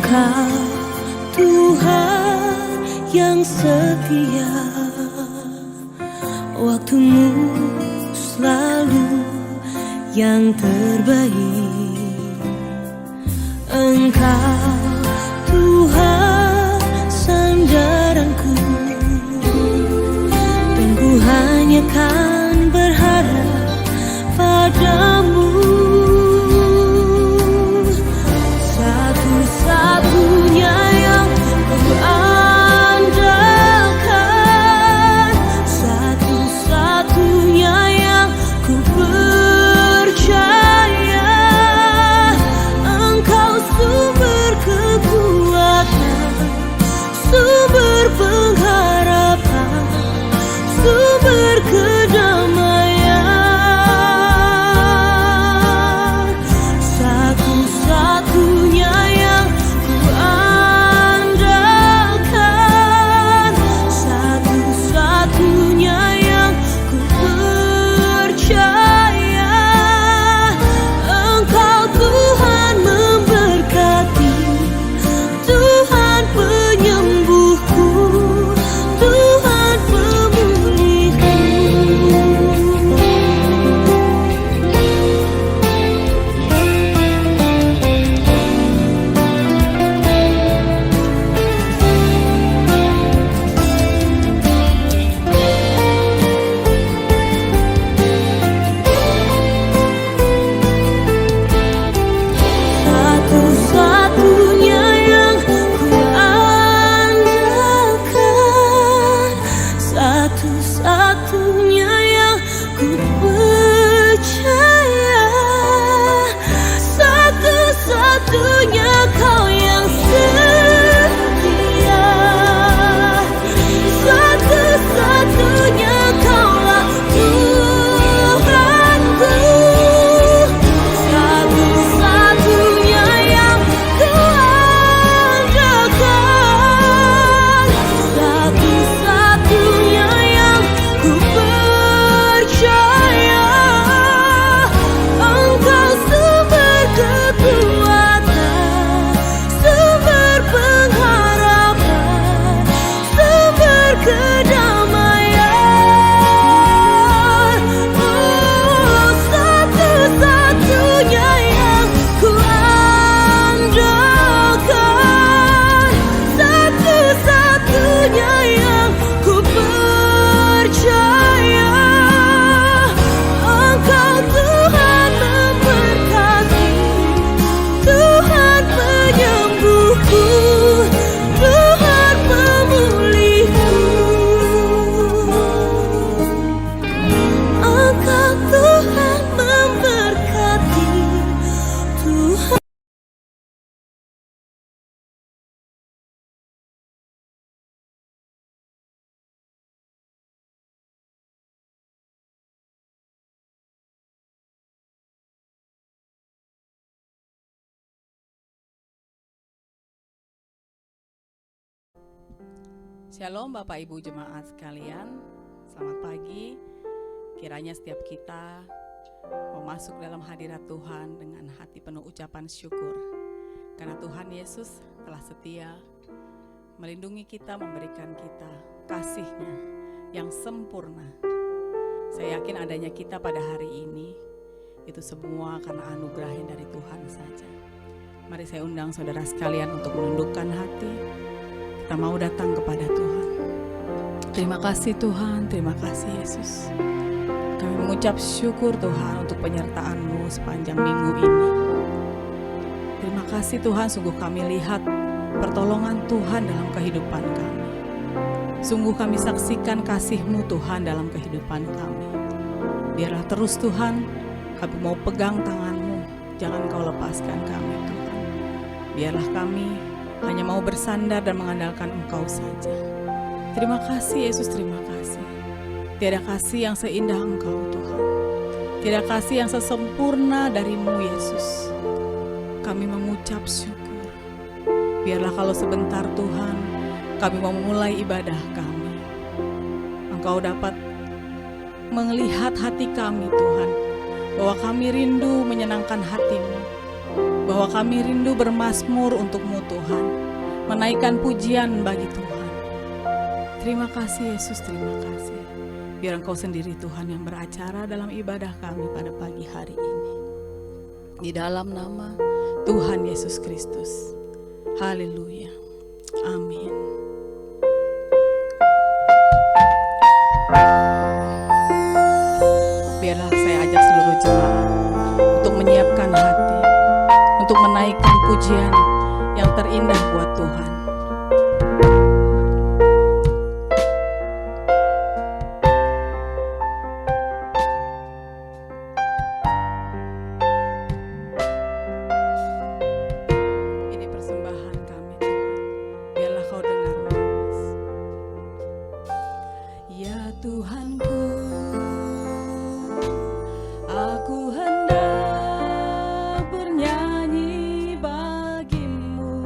Engkau Tuhan yang setia, waktumu selalu yang terbaik. Engkau Tuhan sandaranku, dan ku hanya kan berharap padamu. Satu-satunya yang ku andalkan, satu-satunya yang ku percaya. Engkau sumber kekuatan, sumber pengharapan, sumber kedamaian. Satu-satunya yang ku andalkan, satu-satunya yang ku percaya. Engkau Tuhan memberkati, Tuhan penyembuhku, Tuhan pemulihku. Satu-satunya yang ku andalkan, satu-satunya yang ku percaya. Satu-satunya Kau yang setia, satu-satunya Kaulah Tuhanku. Satu-satunya yang ku andalkan, satu-satunya yang ku percaya. Engkau sumber kekuatan, sumber pengharapan, sumber kedamaian. Oh, satu-satunya yang ku andalkan, satu-satunya yang ku percaya. Engkau Tuhan memberkati, Tuhan penyembuhku, Tuhan pemulihku. Engkau Tuhan memberkati, Tuhan. Shalom Bapak Ibu jemaat sekalian, selamat pagi. Kiranya setiap kita mau masuk dalam hadirat Tuhan dengan hati penuh ucapan syukur, karena Tuhan Yesus telah setia melindungi kita, memberikan kita kasih-Nya yang sempurna. Saya yakin adanya kita pada hari ini itu semua karena anugerah yang dari Tuhan saja. Mari saya undang saudara sekalian untuk menundukkan hati. Kita mau datang kepada Tuhan. Terima kasih Tuhan, terima kasih Yesus. Kami mengucap syukur Tuhan untuk penyertaan-Mu sepanjang minggu ini. Terima kasih Tuhan, sungguh kami lihat pertolongan Tuhan dalam kehidupan kami. Sungguh kami saksikan kasih-Mu Tuhan dalam kehidupan kami. Biarlah terus Tuhan, kami mau pegang tangan-Mu, jangan Kau lepaskan kami Tuhan. Biarlah kami hanya mau bersandar dan mengandalkan Engkau saja. Terima kasih Yesus, terima kasih. Tiada kasih yang seindah Engkau Tuhan, tiada kasih yang sesempurna dari-Mu Yesus. Kami mengucap syukur. Biarlah kalau sebentar Tuhan, kami mau memulai ibadah kami, Engkau dapat melihat hati kami Tuhan, bahwa kami rindu menyenangkan hati-Mu. bahwa kami rindu bermazmur untuk-Mu Tuhan, menaikkan pujian bagi Tuhan. Terima kasih Yesus, terima kasih. Biar Engkau sendiri Tuhan yang beracara dalam ibadah kami pada pagi hari ini. Di dalam nama Tuhan Yesus Kristus. Haleluya. Amin. Biarlah saya ajak seluruh jemaat untuk menyiapkan hati, untuk menaikkan pujian yang terindah buat Tuhan. Ini persembahan kami Tuhan, biarlah Kau dengar Mas. Ya Tuhanku, aku hendak bernyanyi bagimu.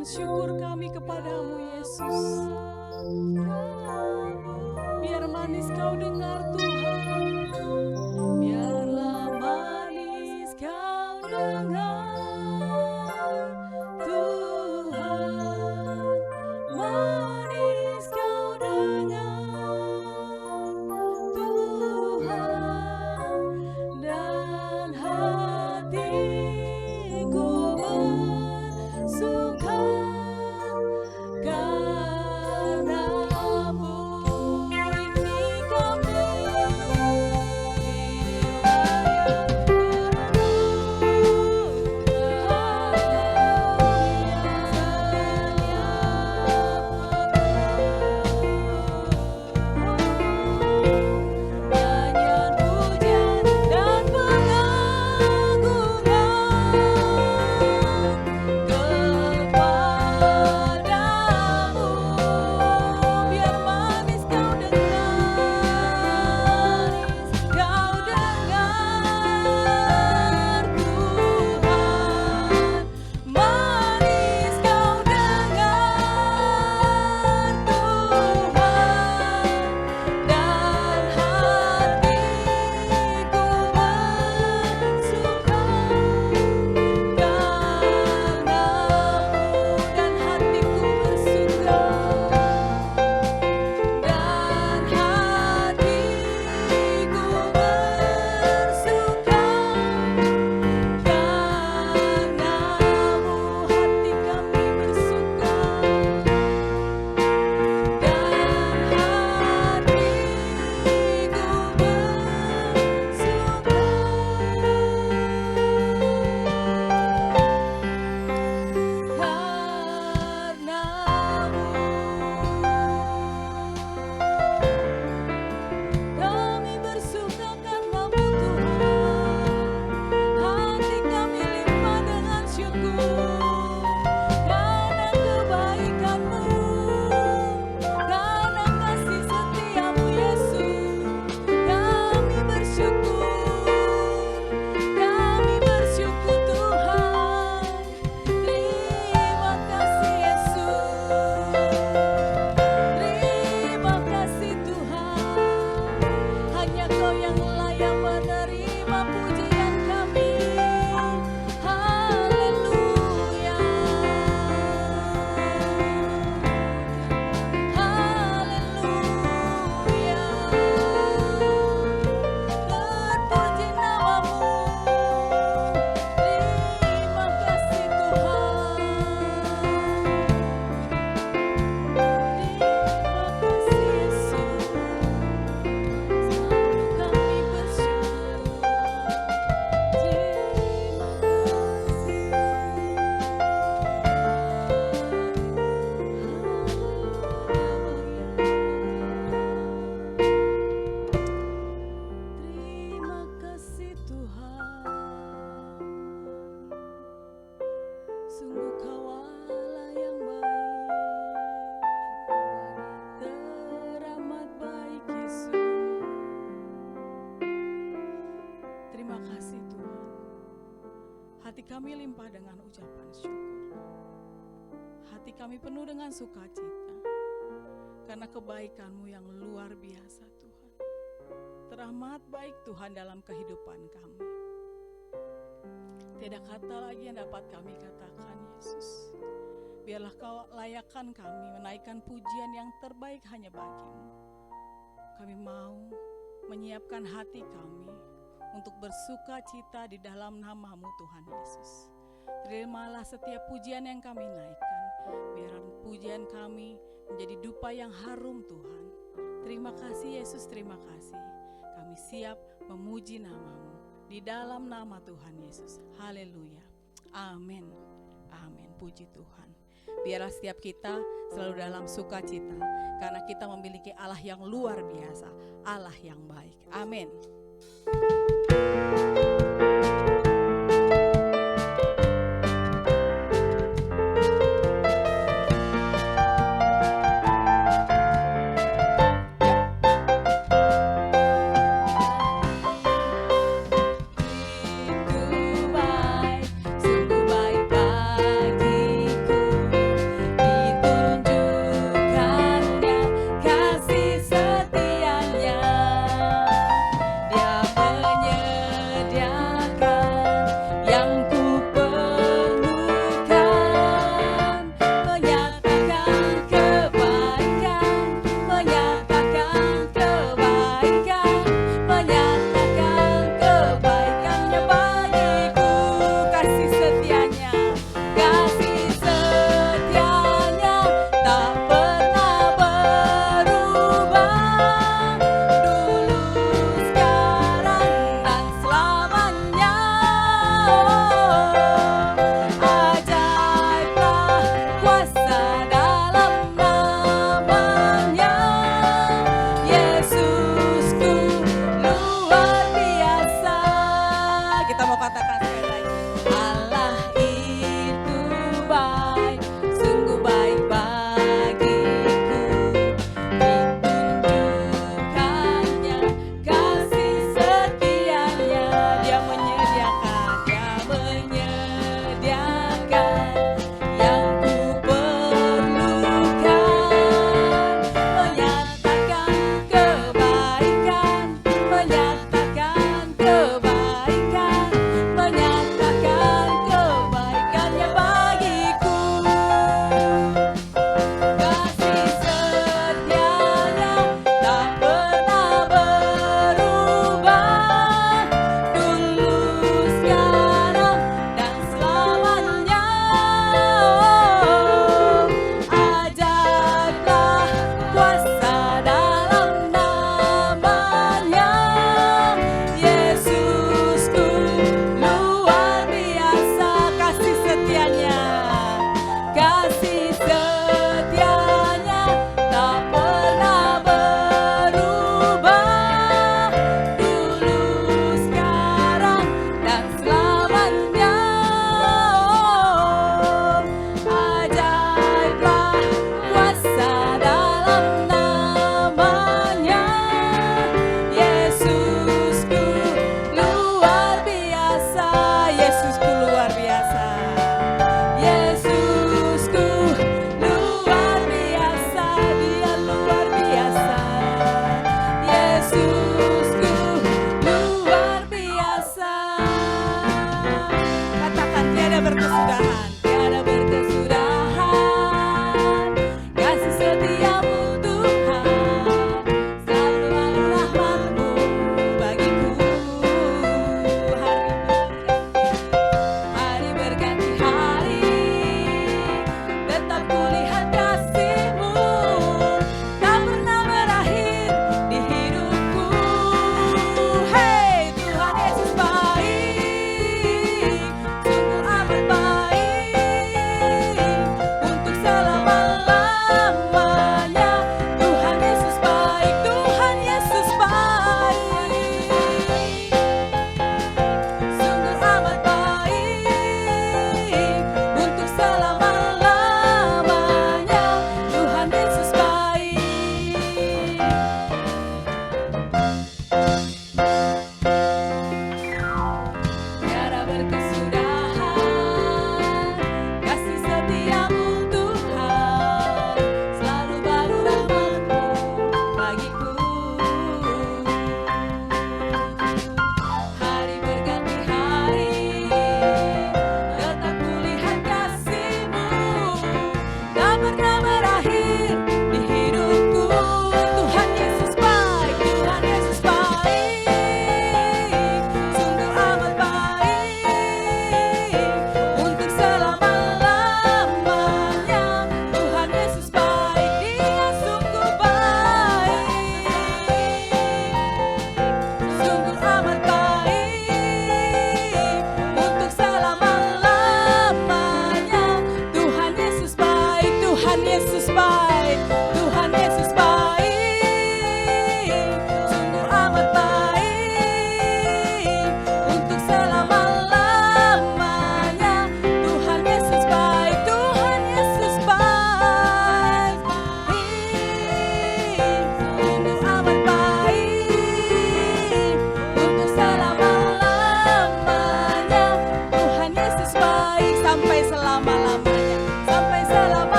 ucapan syukur kami kepadamu Yesus. Biar manis kau dengar Tuhan, biarlah manis kau dengar Tuhan, manis kau dengar Tuhan, dan hatiku bersuka karena-Mu. Ini kami nyanyian pujian dan pengagungan kepadamu. Biar manis kau dengar, kau dengar Tuhan, manis kau dengar Tuhan, dan hatiku bersuka karena-Mu, dan hatiku bersuka, dan hatiku bersuka karena-Mu, hati kami bersuka, dan kami bersuka karena-Mu Tuhan. Hati kami limpah dengan syukur karena kebaikan-Mu, karena kasih setia-Mu Yesus. Kami bersyukur Tuhan. Terima kasih Yesus, terima kasih Tuhan. Hanya Kau yang layak menerima pujian kami. Haleluya, haleluya. Terpuji nama-Mu. Terima kasih Tuhan. Terima kasih Yesus. Selalu kami bersyukur. Terima kasih Tuhan. Sungguh Kau Allah yang baik, teramat baik Yesus. Terima kasih Tuhan. Hati kami limpah dengan ucapan syukur. Hati kami penuh dengan sukacita karena kebaikan-Mu yang luar biasa Tuhan. Teramat baik Tuhan dalam kehidupan kami. Tidak kata lagi yang dapat kami katakan Yesus. Biarlah Kau layakkan kami menaikkan pujian yang terbaik hanya bagi-Mu. Kami mau menyiapkan hati kami untuk bersuka cita di dalam nama-Mu Tuhan Yesus. Terimalah setiap pujian yang kami naikkan. Biar pujian kami menjadi dupa yang harum Tuhan. Terima kasih Yesus, terima kasih. Kami siap memuji nama-Mu di dalam nama Tuhan Yesus. Haleluya. Amin. Amin. Puji Tuhan. Biarlah setiap kita selalu dalam sukacita karena kita memiliki Allah yang luar biasa, Allah yang baik. Amin. Sungguh baik bagiku,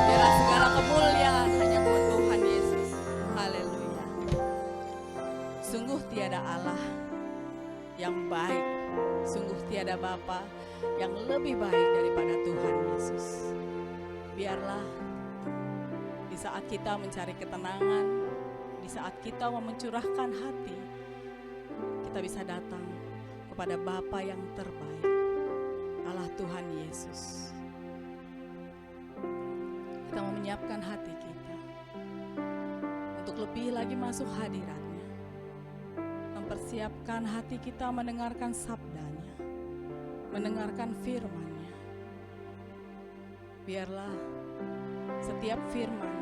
Biarlah segala kemuliaan hanya buat Tuhan Yesus. Haleluya. Sungguh tiada Allah yang baik, sungguh tiada Bapa yang lebih baik daripada Tuhan Yesus. Biarlah di saat kita mencari ketenangan, di saat kita mau mencurahkan hati, kita bisa datang kepada Bapa yang terbaik, Allah Tuhan Yesus. Kita mau menyiapkan hati kita untuk lebih lagi masuk hadirat-Nya, mempersiapkan hati kita mendengarkan sabda-Nya, mendengarkan firman-Nya. Biarlah setiap firman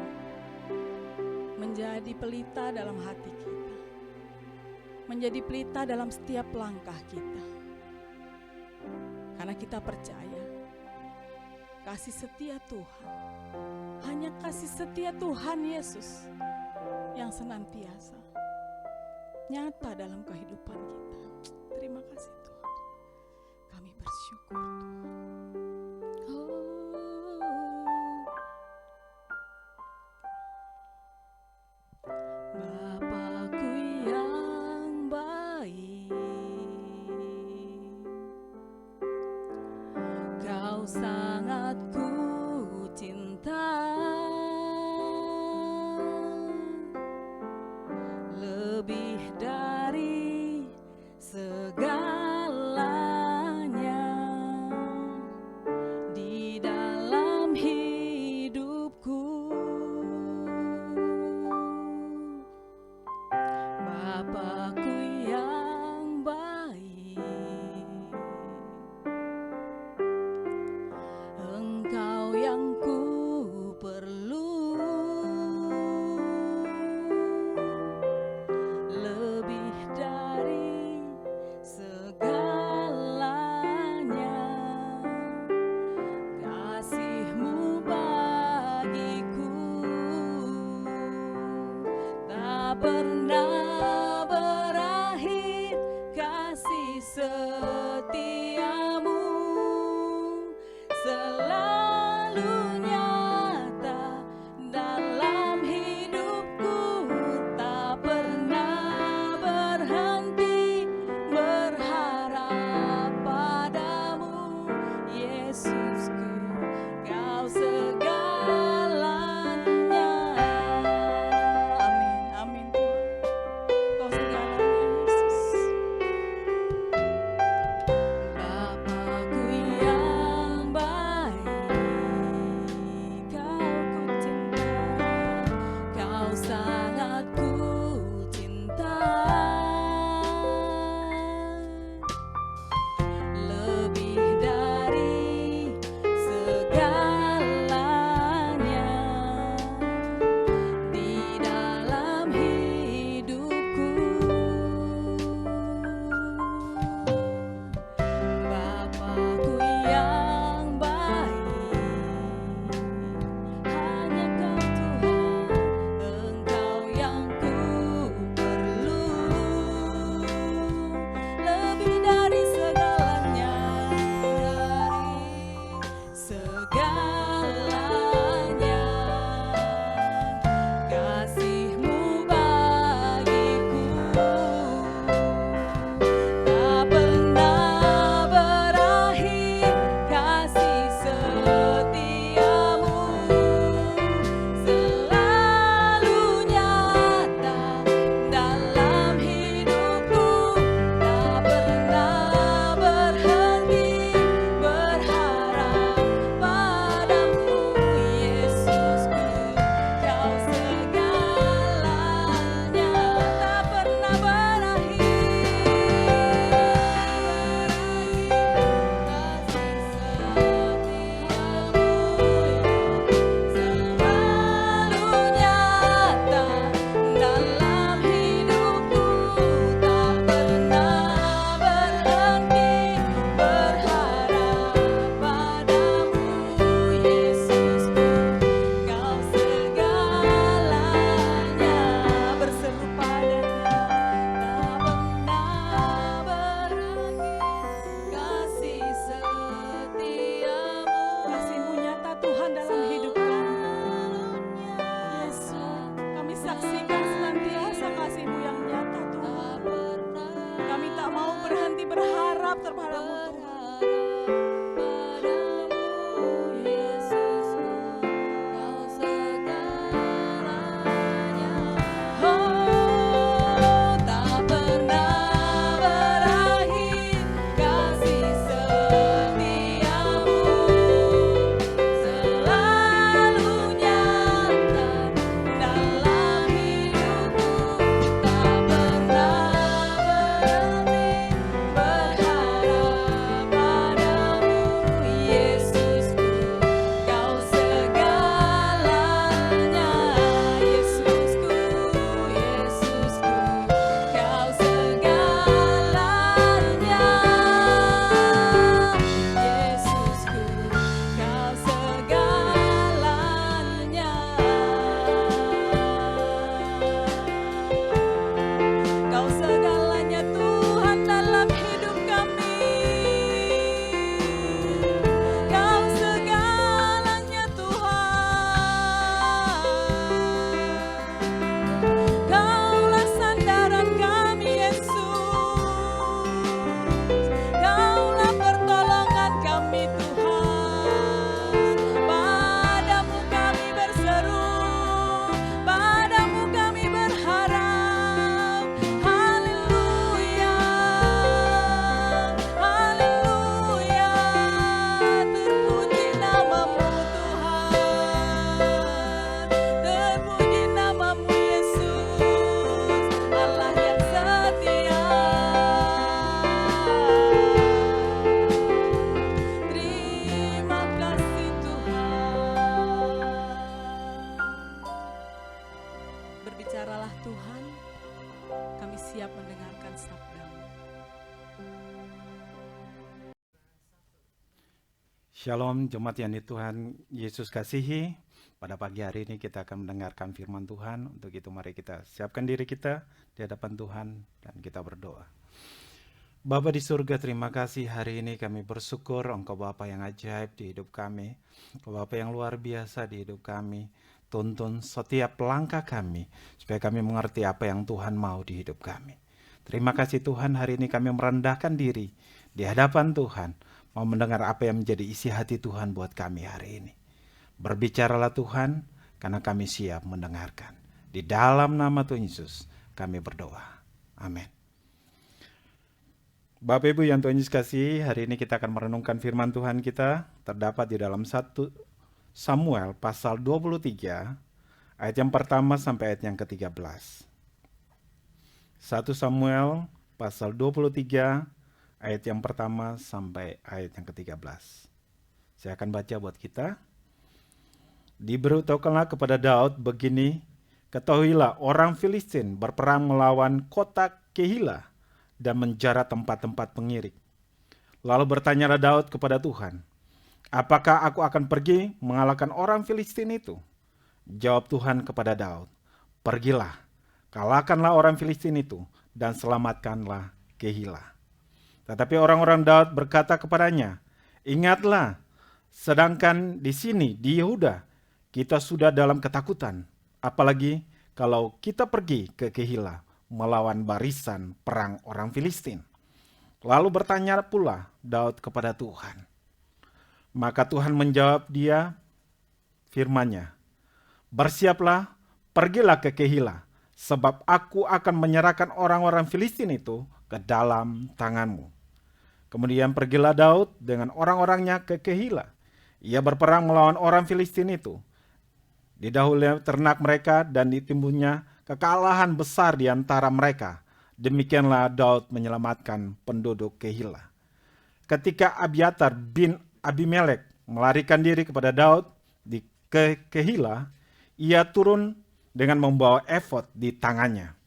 menjadi pelita dalam hati kita, menjadi pelita dalam setiap langkah kita. Karena kita percaya kasih setia Tuhan, hanya kasih setia Tuhan Yesus yang senantiasa nyata dalam kehidupan kita. Terima kasih Tuhan, kami bersyukur Tuhan. Bapakku yang baik, Kau sangat ku cinta, lebih dari segalanya di dalam hidupku. Bapakku yang baik, Engkau yang ku perlu, lebih dari segalanya. Kasih-Mu bagiku tak pernah berakhir, kasih setiamu selalu nyata dalam hidupku, tak pernah berhenti berharap padamu, Yesusku, Kau segalanya. Amin, amin Tuhan, Kau segalanya Yesus. Shalom jemaat yang Tuhan Yesus kasihi. Pada pagi hari ini kita akan mendengarkan firman Tuhan. Untuk itu mari kita siapkan diri kita di hadapan Tuhan dan kita berdoa. Bapa di surga, terima kasih hari ini kami bersyukur Engkau Bapa yang ajaib di hidup kami. Engkau Bapa yang luar biasa di hidup kami. Tuntun setiap langkah kami supaya kami mengerti apa yang Tuhan mau di hidup kami. Terima kasih Tuhan, hari ini kami merendahkan diri di hadapan Tuhan, mau mendengar apa yang menjadi isi hati Tuhan buat kami hari ini. Berbicaralah Tuhan, karena kami siap mendengarkan. Di dalam nama Tuhan Yesus kami berdoa. Amin. Bapak Ibu yang Tuhan Yesus kasih, hari ini kita akan merenungkan firman Tuhan kita, terdapat di dalam 1 Samuel pasal 23, ayat yang pertama sampai ayat yang ke-13. 1 Samuel pasal 23, ayat yang pertama sampai ayat yang ke-13. Saya akan baca buat kita. Diberitahukanlah kepada Daud begini, ketahuilah orang Filistin berperang melawan kota Kehila dan menjara tempat-tempat pengirik. Lalu bertanyalah Daud kepada Tuhan, apakah aku akan pergi mengalahkan orang Filistin itu? Jawab Tuhan kepada Daud, pergilah, kalahkanlah orang Filistin itu dan selamatkanlah Kehila. Tetapi orang-orang Daud berkata kepadanya, ingatlah, sedangkan di sini, di Yehuda, kita sudah dalam ketakutan. Apalagi kalau kita pergi ke Kehila, melawan barisan perang orang Filistin. Lalu bertanya pula Daud kepada Tuhan. Maka Tuhan menjawab dia firman-Nya, bersiaplah, pergilah ke Kehila, sebab aku akan menyerahkan orang-orang Filistin itu ke dalam tanganmu. Kemudian pergilah Daud dengan orang-orangnya ke Kehila. Ia berperang melawan orang Filistin itu. Didahului ternak mereka dan ditimbulnya kekalahan besar di antara mereka. Demikianlah Daud menyelamatkan penduduk Kehila. Ketika Abiatar bin Abimelek melarikan diri kepada Daud di Kehila, ia turun dengan membawa efod di tangannya.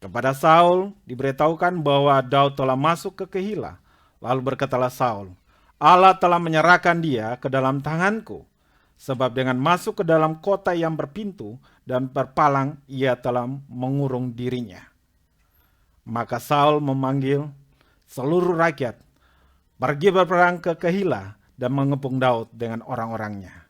Kepada Saul diberitahukan bahwa Daud telah masuk ke Kehila. Lalu berkatalah Saul, Allah telah menyerahkan dia ke dalam tanganku. Sebab dengan masuk ke dalam kota yang berpintu dan berpalang, ia telah mengurung dirinya. Maka Saul memanggil seluruh rakyat, pergi berperang ke Kehila dan mengepung Daud dengan orang-orangnya.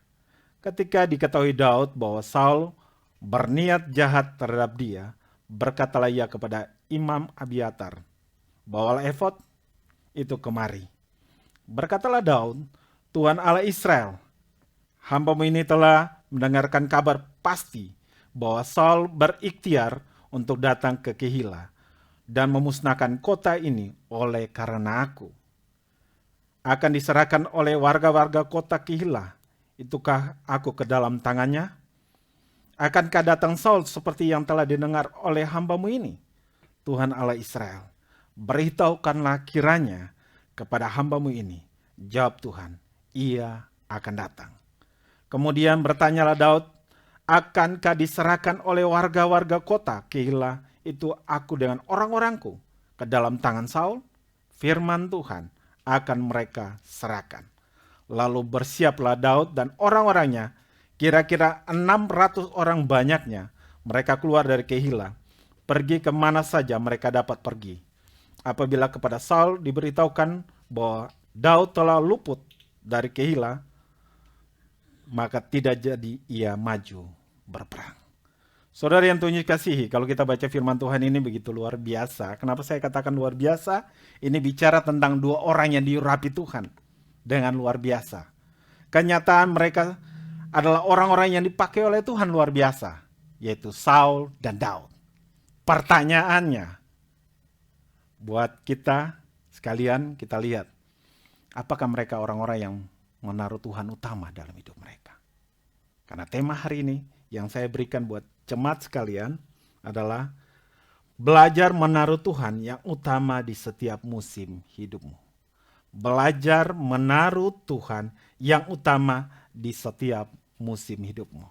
Ketika diketahui Daud bahwa Saul berniat jahat terhadap dia, berkatalah ia kepada Imam Abiatar, bawalah efod itu kemari. Berkatalah Daud, Tuhan Allah Israel, hamba-Mu ini telah mendengarkan kabar pasti bahwa Saul berikhtiar untuk datang ke Kehila dan memusnahkan kota ini oleh karena aku. Akan diserahkan oleh warga-warga kota Kehila, itukah aku ke dalam tangannya? Akankah datang Saul seperti yang telah didengar oleh hamba-Mu ini? Tuhan Allah Israel, beritahukanlah kiranya kepada hamba-Mu ini. Jawab Tuhan, ia akan datang. Kemudian bertanyalah Daud, akankah diserahkan oleh warga-warga kota Kehila itu aku dengan orang-orangku ke dalam tangan Saul? Firman Tuhan, akan mereka serahkan. Lalu bersiaplah Daud dan orang-orangnya, kira-kira 600 orang banyaknya, mereka keluar dari Kehila, pergi kemana saja mereka dapat pergi. Apabila kepada Saul diberitahukan bahwa Daud telah luput dari Kehila, maka tidak jadi ia maju berperang. Saudara yang Tuhan kasihi, kalau kita baca firman Tuhan ini begitu luar biasa. Kenapa saya katakan luar biasa? Ini bicara tentang dua orang yang diurapi Tuhan dengan luar biasa. Kenyataan mereka adalah orang-orang yang dipakai oleh Tuhan luar biasa, yaitu Saul dan Daud. Pertanyaannya, buat kita sekalian kita lihat, apakah mereka orang-orang yang menaruh Tuhan utama dalam hidup mereka? Karena tema hari ini yang saya berikan buat jemaat sekalian adalah belajar menaruh Tuhan yang utama di setiap musim hidupmu. Belajar menaruh Tuhan yang utama di setiap musim hidupmu.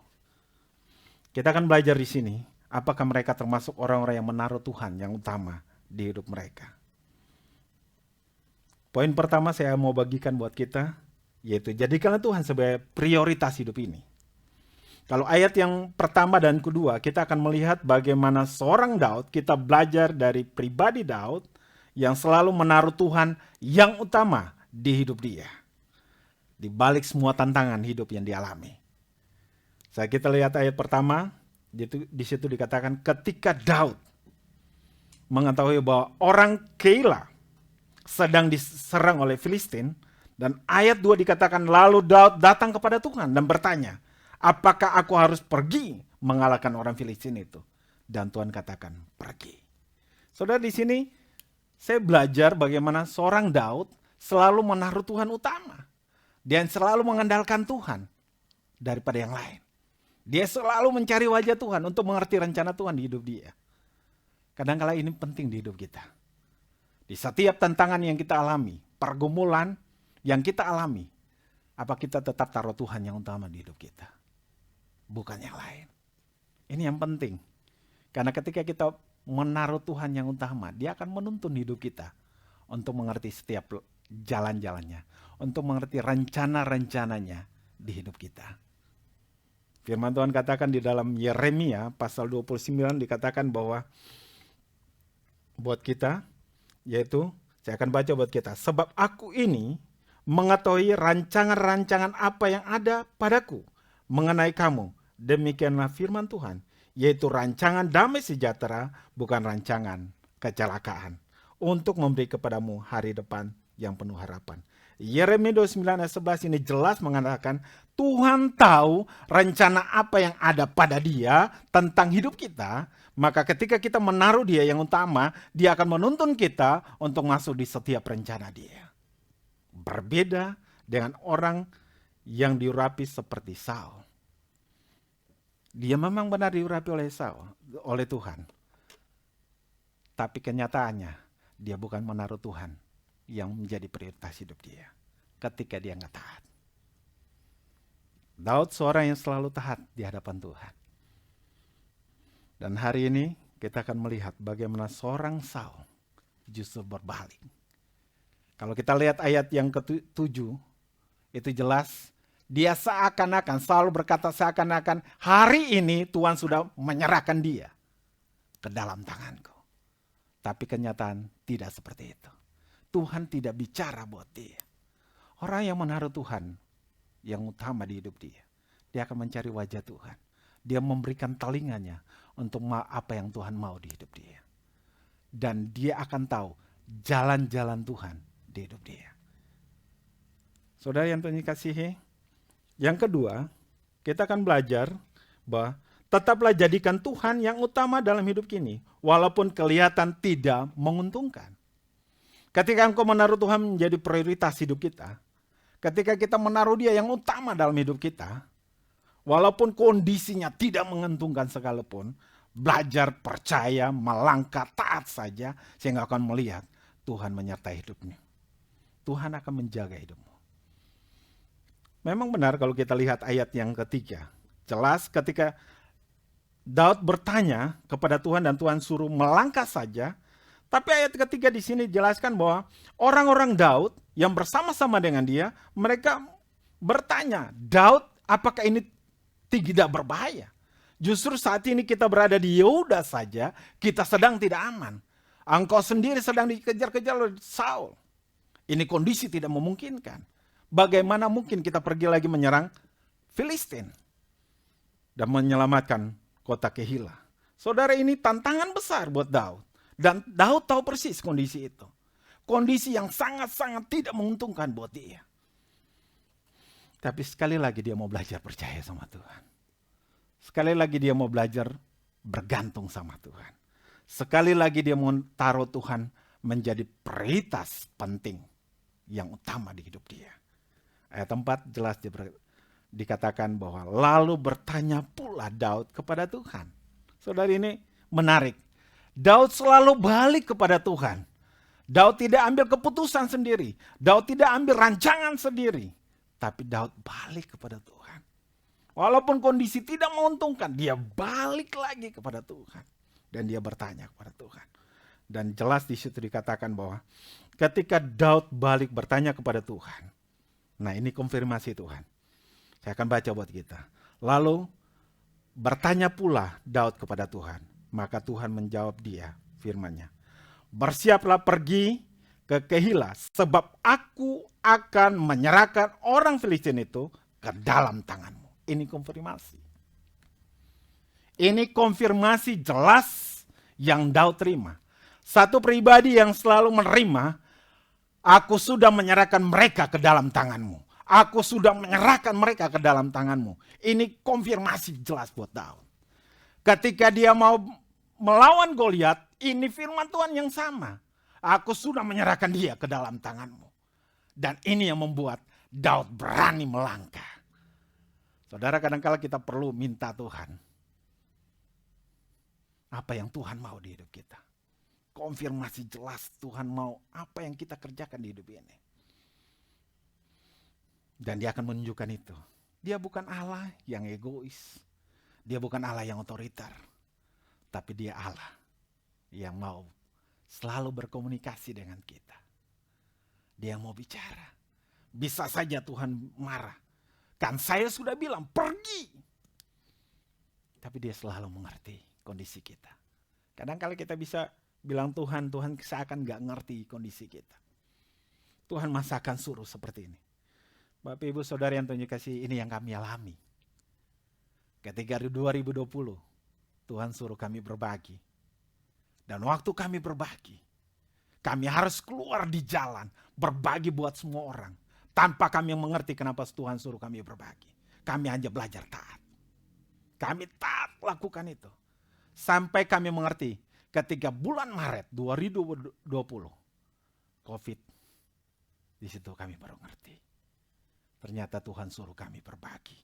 Kita akan belajar di sini, apakah mereka termasuk orang-orang yang menaruh Tuhan yang utama di hidup mereka. Poin pertama saya mau bagikan buat kita, yaitu jadikanlah Tuhan sebagai prioritas hidup ini. Kalau ayat yang pertama dan kedua, kita akan melihat bagaimana seorang Daud, kita belajar dari pribadi Daud yang selalu menaruh Tuhan yang utama di hidup dia. Di balik semua tantangan hidup yang dialami. Kita lihat ayat pertama, di situ dikatakan ketika Daud mengetahui bahwa orang Keila sedang diserang oleh Filistin, dan ayat 2 dikatakan lalu Daud datang kepada Tuhan dan bertanya, apakah aku harus pergi mengalahkan orang Filistin itu? Dan Tuhan katakan, pergi. Saudara, di sini saya belajar bagaimana seorang Daud selalu menaruh Tuhan utama. Dia selalu mengandalkan Tuhan daripada yang lain. Dia selalu mencari wajah Tuhan untuk mengerti rencana Tuhan di hidup dia. Kadang-kala ini penting di hidup kita. Di setiap tantangan yang kita alami, pergumulan yang kita alami, apa kita tetap taruh Tuhan yang utama di hidup kita? Bukan yang lain. Ini yang penting. Karena ketika kita menaruh Tuhan yang utama, Dia akan menuntun hidup kita untuk mengerti setiap jalan-jalannya, untuk mengerti rencana-rencananya di hidup kita. Firman Tuhan katakan di dalam Yeremia pasal 29 dikatakan bahwa buat kita, yaitu saya akan baca buat kita, sebab aku ini mengetahui rancangan-rancangan apa yang ada padaku mengenai kamu. Demikianlah firman Tuhan, yaitu rancangan damai sejahtera, bukan rancangan kecelakaan, untuk memberi kepadamu hari depan yang penuh harapan. Yeremia 29 ayat 11 ini jelas mengatakan Tuhan tahu rencana apa yang ada pada Dia tentang hidup kita. Maka ketika kita menaruh Dia yang utama, Dia akan menuntun kita untuk masuk di setiap rencana Dia. Berbeda dengan orang yang diurapi seperti Saul. Dia memang benar diurapi oleh Tuhan. Tapi kenyataannya dia bukan menaruh Tuhan yang menjadi prioritas hidup dia ketika dia nggak taat. Daud seorang yang selalu taat di hadapan Tuhan. Dan hari ini kita akan melihat bagaimana seorang Saul justru berbalik. Kalau kita lihat ayat yang ke-7, itu jelas dia seakan-akan, Saul berkata seakan-akan hari ini Tuhan sudah menyerahkan dia ke dalam tanganku. Tapi kenyataan tidak seperti itu. Tuhan tidak bicara buat dia. Orang yang menaruh Tuhan yang utama di hidup dia, dia akan mencari wajah Tuhan. Dia memberikan telinganya untuk apa yang Tuhan mau di hidup dia. Dan dia akan tahu jalan-jalan Tuhan di hidup dia. Saudara yang Tuhan kasihi, yang kedua, kita akan belajar bahwa tetaplah jadikan Tuhan yang utama dalam hidup kini, walaupun kelihatan tidak menguntungkan. Ketika engkau menaruh Tuhan menjadi prioritas hidup kita, ketika kita menaruh Dia yang utama dalam hidup kita, walaupun kondisinya tidak menguntungkan sekalipun, belajar percaya, melangkah taat saja, sehingga akan melihat Tuhan menyertai hidupmu. Tuhan akan menjaga hidupmu. Memang benar kalau kita lihat ayat yang ketiga. Jelas ketika Daud bertanya kepada Tuhan dan Tuhan suruh melangkah saja. Tapi ayat ketiga di sini jelaskan bahwa orang-orang Daud yang bersama-sama dengan dia, mereka bertanya, Daud apakah ini tidak berbahaya? Justru saat ini kita berada di Yehuda saja, kita sedang tidak aman. Engkau sendiri sedang dikejar-kejar oleh Saul. Ini kondisi tidak memungkinkan. Bagaimana mungkin kita pergi lagi menyerang Filistin dan menyelamatkan kota Keila? Saudara, ini tantangan besar buat Daud. Dan Daud tahu persis kondisi itu. Kondisi yang sangat-sangat tidak menguntungkan buat dia. Tapi sekali lagi dia mau belajar percaya sama Tuhan. Sekali lagi dia mau belajar bergantung sama Tuhan. Sekali lagi dia mau taruh Tuhan menjadi prioritas penting yang utama di hidup dia. Ayat 4 jelas dikatakan bahwa lalu bertanya pula Daud kepada Tuhan. Saudara, ini menarik. Daud selalu balik kepada Tuhan. Daud tidak ambil keputusan sendiri. Daud tidak ambil rancangan sendiri. Tapi Daud balik kepada Tuhan. Walaupun kondisi tidak menguntungkan, dia balik lagi kepada Tuhan. Dan dia bertanya kepada Tuhan. Dan jelas di situ dikatakan bahwa ketika Daud balik bertanya kepada Tuhan, Nah, ini konfirmasi Tuhan. Saya akan baca buat kita. Lalu bertanya pula Daud kepada Tuhan. Maka Tuhan menjawab dia firman-Nya. Bersiaplah pergi ke Kehilah, sebab aku akan menyerahkan orang Filistin itu ke dalam tanganmu. Ini konfirmasi. Ini konfirmasi jelas yang Daud terima. Satu pribadi yang selalu menerima, aku sudah menyerahkan mereka ke dalam tanganmu. Aku sudah menyerahkan mereka ke dalam tanganmu. Ini konfirmasi jelas buat Daud. Ketika dia mau melawan Goliat, ini firman Tuhan yang sama. Aku sudah menyerahkan dia ke dalam tanganmu. Dan ini yang membuat Daud berani melangkah. Saudara, kadang-kala kita perlu minta Tuhan. Apa yang Tuhan mau di hidup kita. Konfirmasi jelas Tuhan mau apa yang kita kerjakan di hidup ini. Dan dia akan menunjukkan itu. Dia bukan Allah yang egois. Dia bukan Allah yang otoriter. Tapi dia Allah yang mau selalu berkomunikasi dengan kita. Dia mau bicara. Bisa saja Tuhan marah. Kan saya sudah bilang pergi. Tapi dia selalu mengerti kondisi kita. Kadang-kala kita bisa bilang Tuhan seakan gak ngerti kondisi kita. Tuhan masa akan suruh seperti ini. Bapak Ibu Saudara yang Tuhan kasih, ini yang kami alami. Ketika 2020 Tuhan suruh kami berbagi. Dan waktu kami berbagi, kami harus keluar di jalan, berbagi buat semua orang. Tanpa kami mengerti kenapa Tuhan suruh kami berbagi. Kami hanya belajar taat. Kami taat lakukan itu. Sampai kami mengerti ketika bulan Maret 2020, COVID, di situ kami baru ngerti. Ternyata Tuhan suruh kami berbagi.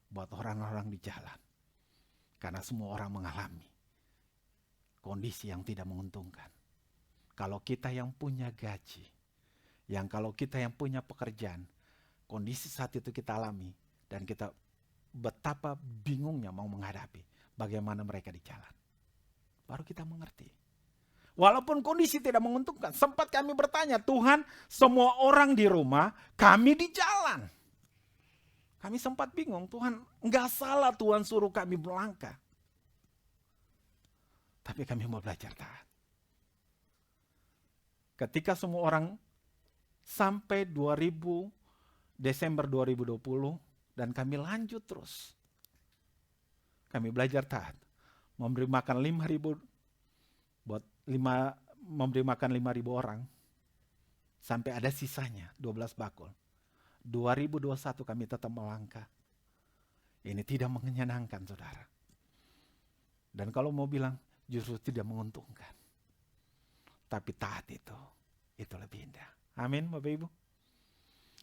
Buat orang-orang di jalan. Karena semua orang mengalami kondisi yang tidak menguntungkan. Kalau kita yang punya gaji, kalau kita yang punya pekerjaan, kondisi saat itu kita alami, dan kita betapa bingungnya mau menghadapi bagaimana mereka di jalan. Baru kita mengerti. Walaupun kondisi tidak menguntungkan, sempat kami bertanya, Tuhan, semua orang di rumah, kami di jalan. Kami sempat bingung, Tuhan, enggak salah Tuhan suruh kami melangkah. Tapi kami mau belajar taat. Ketika semua orang sampai Desember 2020 dan kami lanjut terus. Kami belajar taat. Memberi makan 5.000 memberi makan 5.000 orang. Sampai ada sisanya 12 bakul. 2021 kami tetap melangkah. Ini tidak menyenangkan, saudara. Dan kalau mau bilang, justru tidak menguntungkan. Tapi taat itu lebih indah. Amin, Bapak Ibu.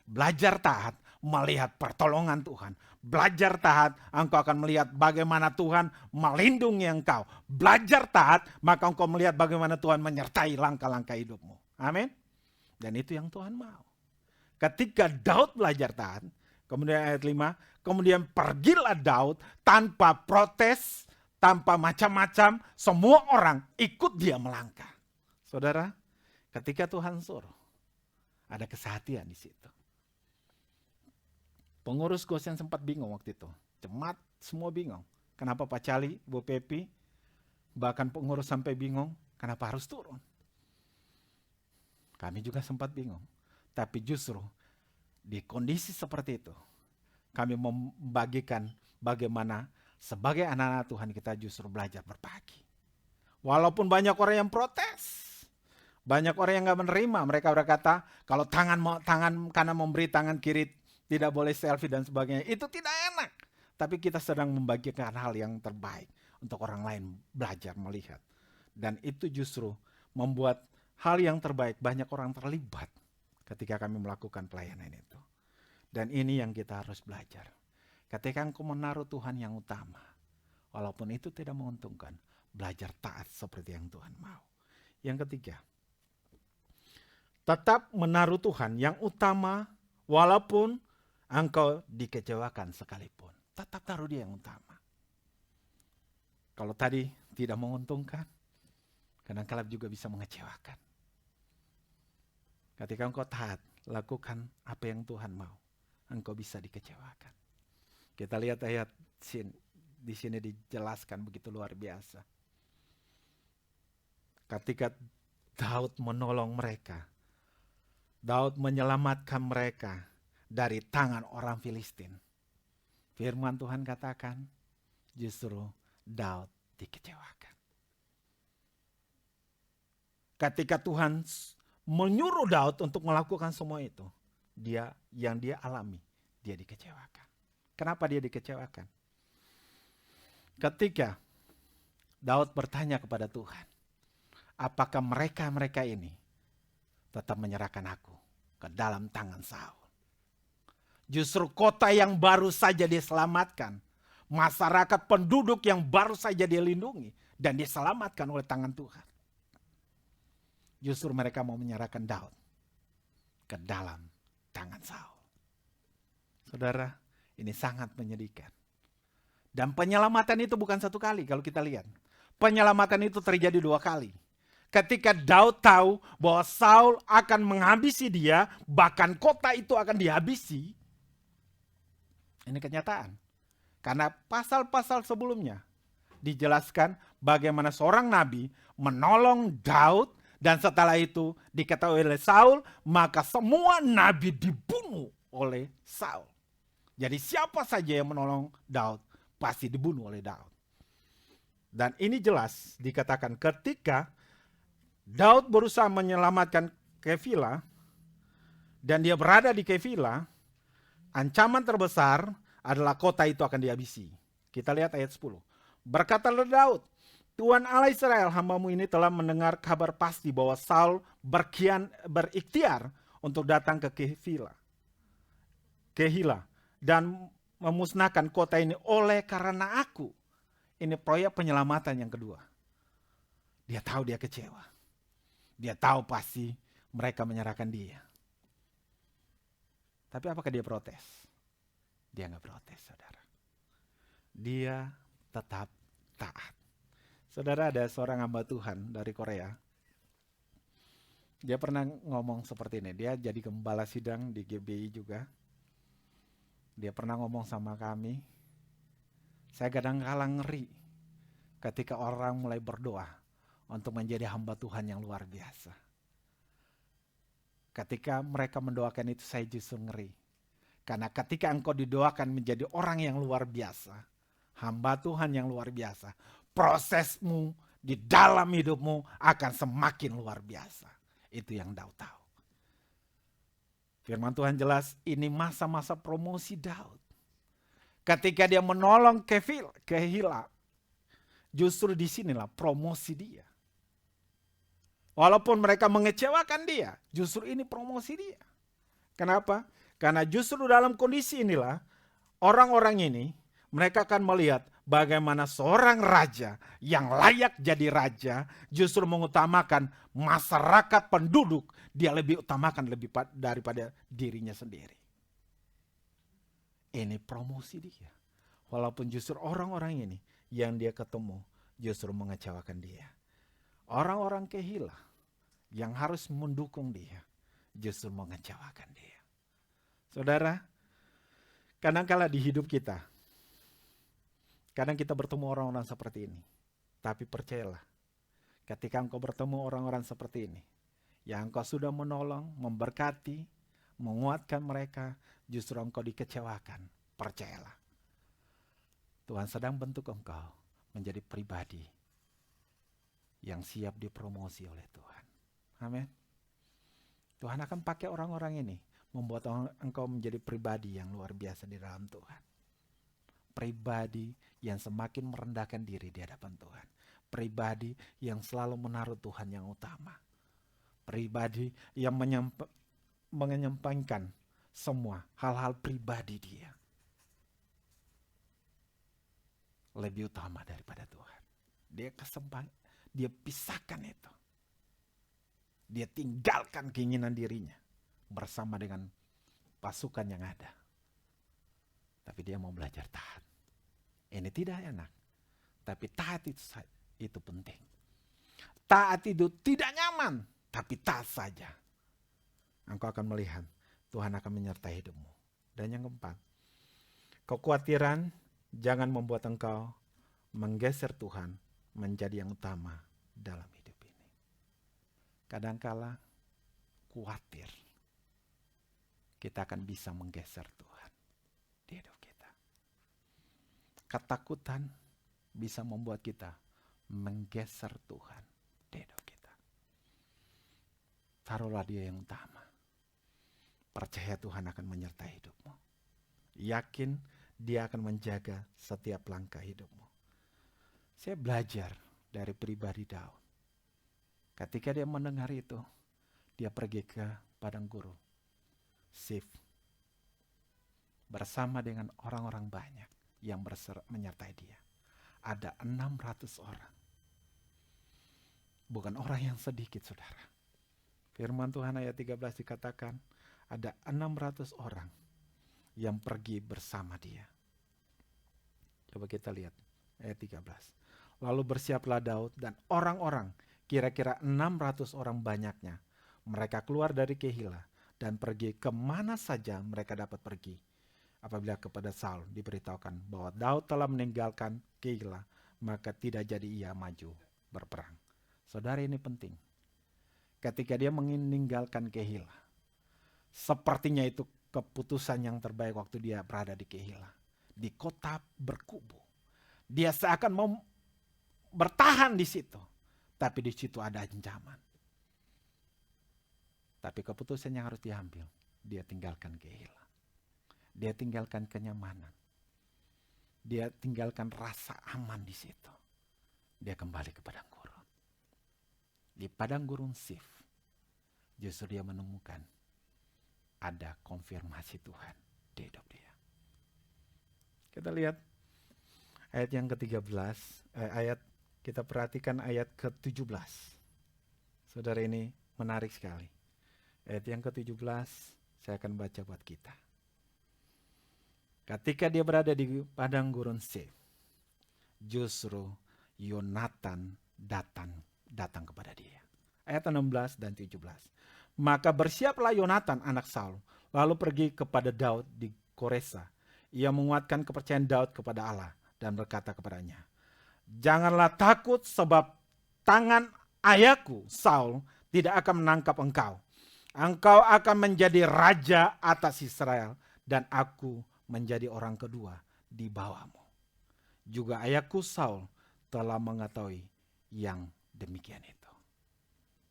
Belajar taat, melihat pertolongan Tuhan. Belajar taat, engkau akan melihat bagaimana Tuhan melindungi engkau. Belajar taat, maka engkau melihat bagaimana Tuhan menyertai langkah-langkah hidupmu. Amin. Dan itu yang Tuhan mau. Ketika Daud belajar taat, kemudian ayat 5, kemudian pergilah Daud tanpa protes, tanpa macam-macam, semua orang ikut dia melangkah. Saudara, ketika Tuhan suruh, ada kesehatian di situ. Pengurus Gosen sempat bingung waktu itu. Cemat, semua bingung. Kenapa Pak Cali, Bu Pepi, bahkan pengurus sampai bingung, kenapa harus turun? Kami juga sempat bingung. Tapi justru di kondisi seperti itu, kami membagikan bagaimana sebagai anak-anak Tuhan kita justru belajar berbagi. Walaupun banyak orang yang protes, banyak orang yang gak menerima, mereka berkata kalau tangan kanan memberi, tangan kiri tidak boleh selfie dan sebagainya. Itu tidak enak. Tapi kita sedang membagikan hal yang terbaik untuk orang lain belajar melihat. Dan itu justru membuat hal yang terbaik, banyak orang terlibat ketika kami melakukan pelayanan itu. Dan ini yang kita harus belajar. Ketika engkau menaruh Tuhan yang utama, walaupun itu tidak menguntungkan, belajar taat seperti yang Tuhan mau. Yang ketiga, tetap menaruh Tuhan yang utama walaupun engkau dikecewakan sekalipun. Tetap taruh dia yang utama. Kalau tadi tidak menguntungkan, kadang-kadang juga bisa mengecewakan. Ketika engkau taat, lakukan apa yang Tuhan mau, engkau bisa dikecewakan. Kita lihat ayat di sini dijelaskan begitu luar biasa. Ketika Daud menolong mereka, Daud menyelamatkan mereka dari tangan orang Filistin. Firman Tuhan katakan, justru Daud dikecewakan. Ketika Tuhan menyuruh Daud untuk melakukan semua itu, dia alami, dia dikecewakan. Kenapa dia dikecewakan? Ketika Daud bertanya kepada Tuhan, apakah mereka ini tetap menyerahkan aku ke dalam tangan Saul? Justru kota yang baru saja diselamatkan, masyarakat penduduk yang baru saja dia lindungi dan diselamatkan oleh tangan Tuhan. Justru mereka mau menyerahkan Daud ke dalam tangan Saul. Saudara, ini sangat menyedihkan. Dan penyelamatan itu bukan satu kali kalau kita lihat. Penyelamatan itu terjadi 2 kali. Ketika Daud tahu bahwa Saul akan menghabisi dia, bahkan kota itu akan dihabisi. Ini kenyataan. Karena pasal-pasal sebelumnya dijelaskan bagaimana seorang nabi menolong Daud, dan setelah itu diketahui oleh Saul, maka semua nabi dibunuh oleh Saul. Jadi siapa saja yang menolong Daud, pasti dibunuh oleh Daud. Dan ini jelas dikatakan ketika Daud berusaha menyelamatkan Kefila, dan dia berada di Kefila, ancaman terbesar adalah kota itu akan dihabisi. Kita lihat ayat 10. Berkatalah Daud, Tuhan Allah Israel, hambamu ini telah mendengar kabar pasti bahwa Saul berikhtiar untuk datang ke Kehila dan memusnahkan kota ini oleh karena aku. Ini proyek penyelamatan yang kedua. Dia tahu dia kecewa. Dia tahu pasti mereka menyerahkan dia. Tapi apakah dia protes? Dia nggak protes, saudara. Dia tetap taat. Saudara, ada seorang hamba Tuhan dari Korea. Dia pernah ngomong seperti ini. Dia jadi gembala sidang di GBI juga. Dia pernah ngomong sama kami, saya kadang-kala ngeri ketika orang mulai berdoa untuk menjadi hamba Tuhan yang luar biasa. Ketika mereka mendoakan itu, saya justru ngeri. Karena ketika engkau didoakan menjadi orang yang luar biasa, hamba Tuhan yang luar biasa, prosesmu di dalam hidupmu akan semakin luar biasa. Itu yang Daud tahu. Firman Tuhan jelas, ini masa-masa promosi Daud. Ketika dia menolong Kehila, justru disinilah promosi dia. Walaupun mereka mengecewakan dia, justru ini promosi dia. Kenapa? Karena justru dalam kondisi inilah, orang-orang ini, mereka akan melihat bagaimana seorang raja yang layak jadi raja justru mengutamakan masyarakat penduduk, dia lebih utamakan daripada dirinya sendiri. Ini promosi dia. Walaupun justru orang-orang ini yang dia ketemu justru mengecewakan dia. Orang-orang Kehila yang harus mendukung dia justru mengecewakan dia. Saudara, kadang-kala di hidup kita, kadang kita bertemu orang-orang seperti ini. Tapi percayalah, ketika engkau bertemu orang-orang seperti ini, yang engkau sudah menolong, memberkati, menguatkan mereka, justru engkau dikecewakan. Percayalah, Tuhan sedang bentuk engkau menjadi pribadi yang siap dipromosi oleh Tuhan. Amin. Tuhan akan pakai orang-orang ini, membuat engkau menjadi pribadi yang luar biasa di dalam Tuhan. Pribadi yang semakin merendahkan diri di hadapan Tuhan. Pribadi yang selalu menaruh Tuhan yang utama. Pribadi yang menyampaikan semua hal-hal pribadi dia lebih utama daripada Tuhan. Dia pisahkan itu. Dia tinggalkan keinginan dirinya bersama dengan pasukan yang ada. Tapi dia mau belajar taat. Ini tidak enak. Tapi taat itu penting. Taat itu tidak nyaman. Tapi taat saja. engkau akan melihat Tuhan akan menyertai hidupmu. Dan yang keempat, kekhawatiran jangan membuat engkau menggeser Tuhan menjadi yang utama dalam hidup ini. Kadangkala khawatir kita akan bisa menggeser Tuhan di hidup kita. Ketakutan bisa membuat kita menggeser Tuhan di hidup kita. Taruhlah Dia yang utama. Percaya Tuhan akan menyertai hidupmu. Yakin Dia akan menjaga setiap langkah hidupmu. Saya belajar dari pribadi Daud. Ketika dia mendengar itu, dia pergi ke padang gurun Sif bersama dengan orang-orang banyak yang menyertai dia. Ada 600 orang. Bukan orang yang sedikit, saudara. Firman Tuhan ayat 13 dikatakan, ada 600 orang yang pergi bersama dia. Coba kita lihat ayat 13. Lalu bersiaplah Daud dan orang-orang, kira-kira 600 orang banyaknya. Mereka keluar dari Kehilah dan pergi kemana saja mereka dapat pergi. Apabila kepada Saul diberitahukan bahwa Daud telah meninggalkan Kehilah, maka tidak jadi ia maju berperang. Saudara, ini penting. Ketika dia meninggalkan Kehilah, sepertinya itu keputusan yang terbaik waktu dia berada di Kehilah. Di kota berkubu. Dia seakan mau bertahan di situ. Tapi di situ ada ancaman. Tapi keputusan yang harus diambil, dia tinggalkan Kehilah. Dia tinggalkan kenyamanan. Dia tinggalkan rasa aman di situ. Dia kembali ke padang gurun. Di padang gurun Sif, justru dia menemukan ada konfirmasi Tuhan di hidup dia. Kita lihat ayat yang ke-13, kita perhatikan ayat ke-17. Saudara, ini menarik sekali. Ayat yang ke-17 saya akan baca buat kita. Ketika dia berada di padang gurun Sif, justru Yonatan datang kepada dia. Ayat 16 dan 17. Maka bersiaplah Yonatan anak Saul, lalu pergi kepada Daud di Koresa. Ia menguatkan kepercayaan Daud kepada Allah dan berkata kepadanya, janganlah takut sebab tangan ayahku Saul tidak akan menangkap engkau. Engkau akan menjadi raja atas Israel dan aku menjadi orang kedua di bawahmu. Juga ayahku Saul telah mengetahui yang demikian itu.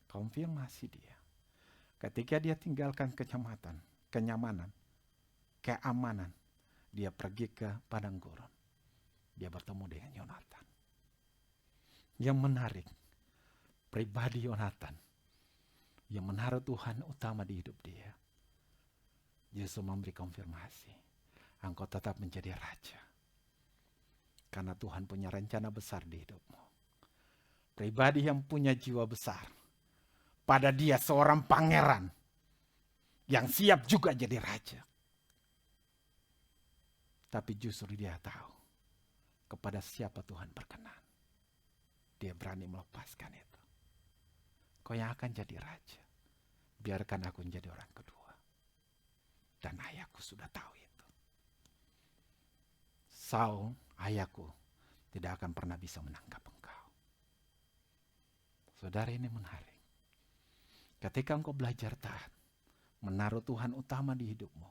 Konfirmasi dia. Ketika dia tinggalkan kenyamanan, keamanan, dia pergi ke padang gurun. Dia bertemu dengan Yonatan. Yang menarik, pribadi Yonatan yang menaruh Tuhan utama di hidup dia, justru memberi konfirmasi. Engkau tetap menjadi raja. Karena Tuhan punya rencana besar di hidupmu. Pribadi yang punya jiwa besar. Pada dia seorang pangeran. Yang siap juga jadi raja. Tapi justru dia tahu. Kepada siapa Tuhan berkenan. Dia berani melepaskan itu. Kau yang akan jadi raja. Biarkan aku menjadi orang kedua. Dan ayahku sudah tahu itu. Saul, ayahku, tidak akan pernah bisa menangkap engkau. Saudara, ini menarik. Ketika engkau belajar taat, menaruh Tuhan utama di hidupmu,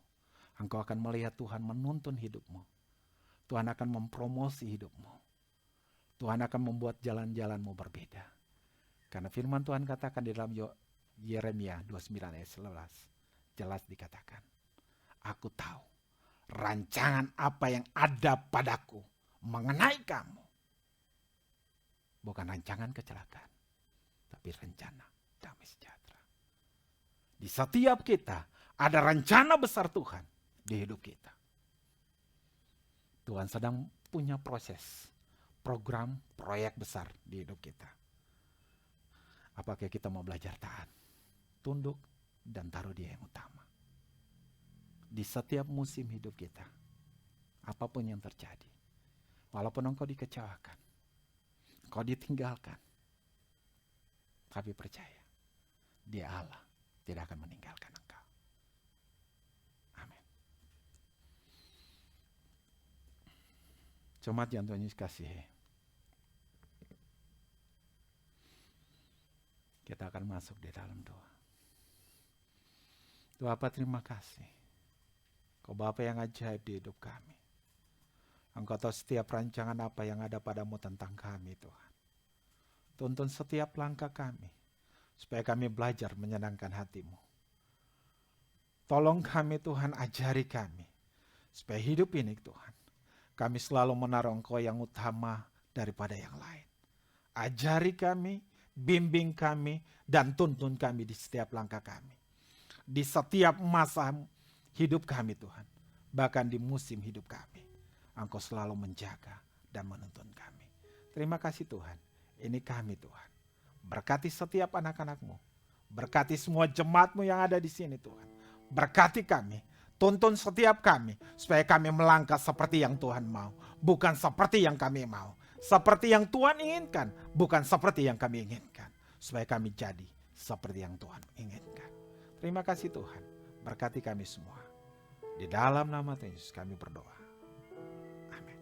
engkau akan melihat Tuhan menuntun hidupmu. Tuhan akan mempromosi hidupmu. Tuhan akan membuat jalan-jalanmu berbeda. Karena firman Tuhan katakan di dalam Yeremia 29 ayat 11, jelas dikatakan, aku tahu rancangan apa yang ada padaku mengenai kamu. Bukan rancangan kecelakaan, tapi rencana damai sejahtera. Di setiap kita ada rencana besar Tuhan di hidup kita. Tuhan sedang punya proses, program, proyek besar di hidup kita. Apakah kita mau belajar taat, tunduk, dan taruh Dia yang utama? Di setiap musim hidup kita, apapun yang terjadi, walaupun engkau dikecewakan, engkau ditinggalkan, tapi percaya, Dia Allah tidak akan meninggalkan engkau. Jemaat yang Tuhan Yesus kasihi, kita akan masuk di dalam doa. Tuhan Bapa, terima kasih. Kau Bapa yang ajaib di hidup kami. Engkau tahu setiap rancangan apa yang ada padamu tentang kami, Tuhan. Tuntun setiap langkah kami, supaya kami belajar menyenangkan hati-Mu. Tolong kami Tuhan, ajari kami, supaya hidup ini Tuhan, kami selalu menaruh Engkau yang utama daripada yang lain. Ajari kami, bimbing kami, dan tuntun kami di setiap langkah kami. Di setiap masa hidup kami Tuhan, bahkan di musim hidup kami, Engkau selalu menjaga dan menuntun kami. Terima kasih Tuhan, ini kami Tuhan. Berkati setiap anak-anak-Mu, berkati semua jemaat-Mu yang ada di sini Tuhan. Berkati kami, tuntun setiap kami, supaya kami melangkah seperti yang Tuhan mau, bukan seperti yang kami mau. Seperti yang Tuhan inginkan, bukan seperti yang kami inginkan. Supaya kami jadi seperti yang Tuhan inginkan. Terima kasih Tuhan, berkati kami semua. Di dalam nama Tuhan Yesus kami berdoa. Amin.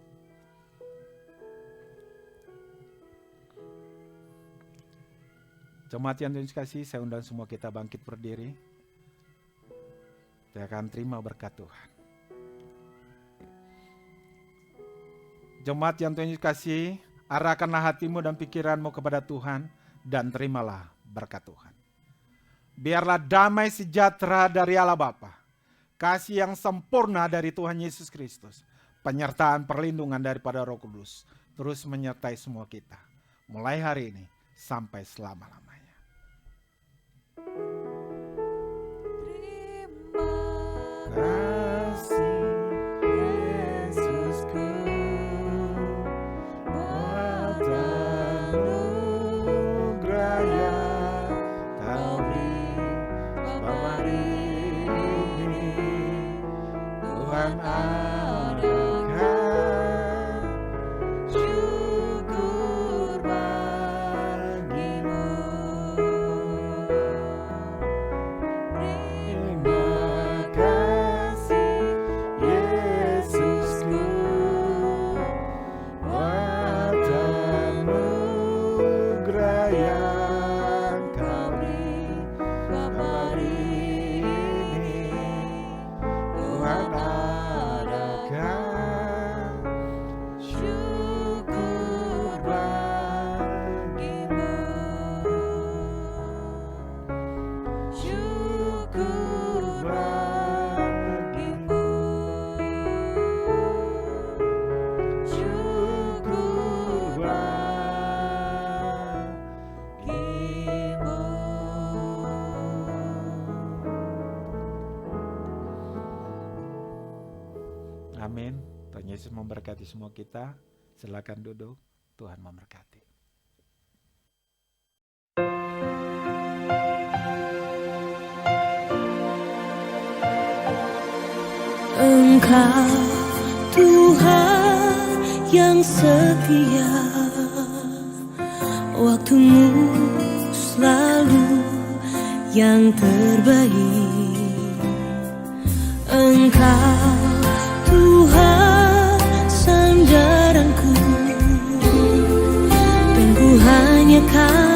Jemaat yang Tuhan Yesus kasih, saya undang semua kita bangkit berdiri. Saya akan terima berkat Tuhan. Jemaat yang Tuhan Yesus kasih, arahkanlah hatimu dan pikiranmu kepada Tuhan dan terimalah berkat Tuhan. Biarlah damai sejahtera dari Allah Bapa, kasih yang sempurna dari Tuhan Yesus Kristus, penyertaan perlindungan daripada Roh Kudus terus menyertai semua kita, mulai hari ini sampai selama-lamanya. Kasih Yesusku, buat anugerah yang Kau beri hari ini, Tuhan adakan syukur bagimu. Terima kasih Yesusku, buat anugerah yang Kau beri hari ini, Tuhan adakan syukur bagimu. Syukur bagimu. Syukur bagimu. Amin. Tuhan Yesus memberkati semua kita. Silakan duduk. Tuhan memberkati. Engkau Tuhan yang setia, waktumu selalu yang terbaik. Engkau Tuhan sandaranku, dan ku hanya kau